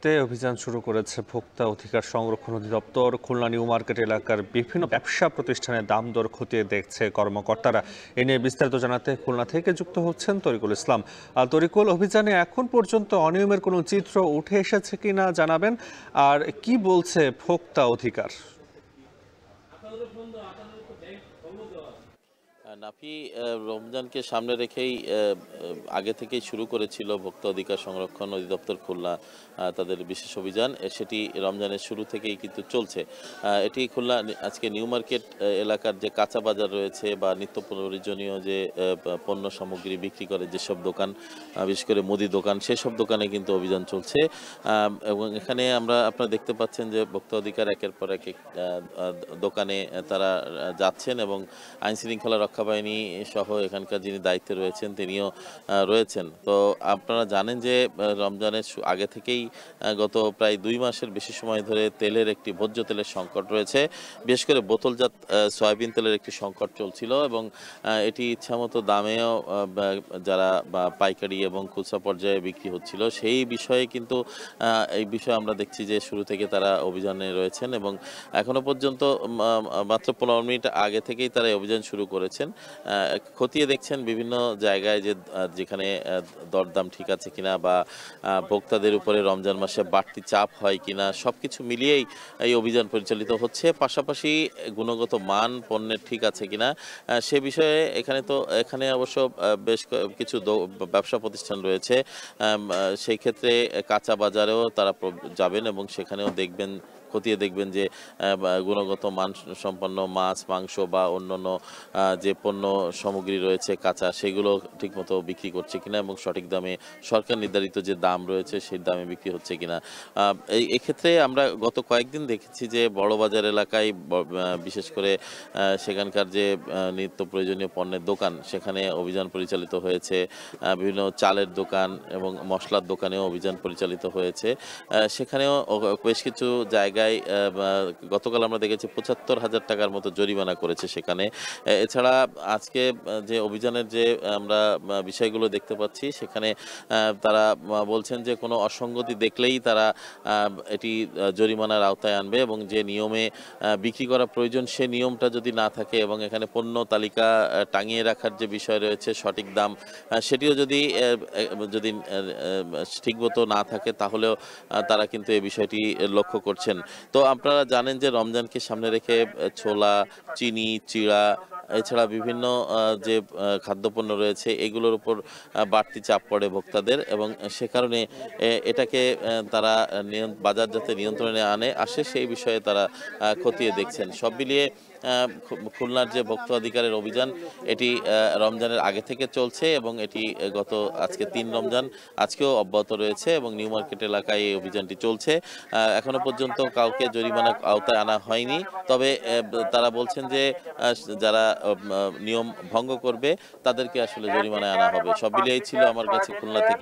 করতে অভিযান শুরু করেছে ভোক্তা অধিকার সংরক্ষণ অধিদপ্তর। খুলনা নিউ মার্কেট এলাকার বিভিন্ন ব্যবসা প্রতিষ্ঠানের দাম দর খতিয়ে দেখছে কর্মকর্তারা। এ নিয়ে বিস্তারিত জানাতে খুলনা থেকে যুক্ত হচ্ছেন তরিকুল ইসলাম। তরিকুল, অভিযানে এখন পর্যন্ত অনিয়মের কোনো চিত্র উঠে এসেছে কিনা জানাবেন, আর কি বলছে ভোক্তা অধিকার? নাফি রমজানকে সামনে রেখেই আগে থেকেই শুরু করেছিল ভোক্তা অধিকার সংরক্ষণ অধিদপ্তর খুলনা তাদের বিশেষ অভিযান। সেটি রমজানের শুরু থেকেই কিন্তু চলছে। এটি খুলনা আজকে নিউ মার্কেট এলাকার যে কাঁচা বাজার রয়েছে বা নিত্য প্রয়োজনীয় যে পণ্য সামগ্রী বিক্রি করে যেসব দোকান, বিশেষ করে মুদি দোকান, সেসব দোকানে কিন্তু অভিযান চলছে। এবং এখানে আপনারা দেখতে পাচ্ছেন যে ভোক্তা অধিকার একের পর এক দোকানে তারা যাচ্ছেন এবং আইন শৃঙ্খলা রক্ষা বাহিনী সহ এখানকার যিনি দায়িত্বে রয়েছেন তিনিও রয়েছেন। তো আপনারা জানেন যে রমজানের আগে থেকেই গত প্রায় 2 মাসের বেশি সময় ধরে তেলের একটি ভোজ্য তেলের সংকট রয়েছে। বিশেষ করে বোতলজাত সয়াবিন তেলের একটি সংকট চলছিল এবং এটি ইচ্ছামতো দামেও যারা পাইকারি এবং খুচরা পর্যায়ে বিক্রি হচ্ছিল সেই বিষয়ে কিন্তু এই বিষয়ে আমরা দেখছি যে শুরু থেকে তারা অভিযানে রয়েছেন এবং এখনো পর্যন্ত মাত্র 15 মিনিট আগে থেকেই তারা অভিযান শুরু করেছেন। খতিয়ে দেখছেন বিভিন্ন জায়গায় যে যেখানে দরদাম ঠিক আছে কিনা বা ভোক্তাদের উপরে রমজান মাসে বাড়তি চাপ হয় কিনা, সবকিছু মিলিয়েই এই অভিযান পরিচালিত হচ্ছে। পাশাপাশি গুণগত মান পণ্যের ঠিক আছে কিনা সে বিষয়ে এখানে অবশ্য বেশ কিছু ব্যবসা প্রতিষ্ঠান রয়েছে। সেই ক্ষেত্রে কাঁচা বাজারেও তারা যাবেন এবং সেখানেও খতিয়ে দেখবেন যে গুণগত মান সম্পন্ন মাছ, মাংস বা অন্যান্য যে পণ্য সামগ্রী রয়েছে কাঁচা, সেগুলো ঠিকমতো বিক্রি করছে কিনা এবং সঠিক দামে সরকার নির্ধারিত যে দাম রয়েছে সেই দামে বিক্রি হচ্ছে কিনা। এই ক্ষেত্রে আমরা গত কয়েকদিন দেখেছি যে বড় বাজার এলাকায় বিশেষ করে সেখানকার যে নিত্য প্রয়োজনীয় পণ্যের দোকান, সেখানে অভিযান পরিচালিত হয়েছে। বিভিন্ন চালের দোকান এবং মশলার দোকানেও অভিযান পরিচালিত হয়েছে। সেখানেও বেশ কিছু জায়গায় গতকাল আমরা দেখেছি ৭৫,০০০ টাকার মতো জরিমানা করেছে সেখানে। এছাড়া আজকে যে অভিযানের যে আমরা বিষয়গুলো দেখতে পাচ্ছি সেখানে তারা বলছেন যে কোনো অসঙ্গতি দেখলেই তারা এটি জরিমানার আওতায় আনবে এবং যে নিয়মে বিক্রি করা প্রয়োজন সে নিয়মটা যদি না থাকে এবং এখানে পণ্য তালিকা টাঙিয়ে রাখার যে বিষয় রয়েছে সঠিক দাম সেটিও যদি ঠিকমতো না থাকে তাহলেও তারা কিন্তু এই বিষয়টি লক্ষ্য করছেন। তো আপনারা জানেন যে রমজানকে সামনে রেখে ছোলা, চিনি, চিড়া এছাড়া বিভিন্ন যে খাদ্যপণ্য রয়েছে এগুলোর উপর বাড়তি চাপ পড়ে ভোক্তাদের এবং সে কারণে এটাকে তারা বাজার যাতে নিয়ন্ত্রণে আসে সেই বিষয়ে তারা খতিয়ে দেখছেন। সব মিলিয়ে খুলনার যে ভোক্তা অধিকারের অভিযান এটি রমজানের আগে থেকে চলছে এবং এটি আজকে 3 রমজান, আজকেও অব্যাহত রয়েছে এবং নিউ মার্কেট এলাকায় এই অভিযানটি চলছে। এখনো পর্যন্ত কাউকে জরিমানা আওতায় আনা হয়নি, তবে তারা বলছেন যে যারা নিয়ম ভঙ্গ করবে তাদেরকে আসলে জরিমানায় আনা হবে। সব মিলিয়েই ছিল আমার কাছে খুলনা থেকে।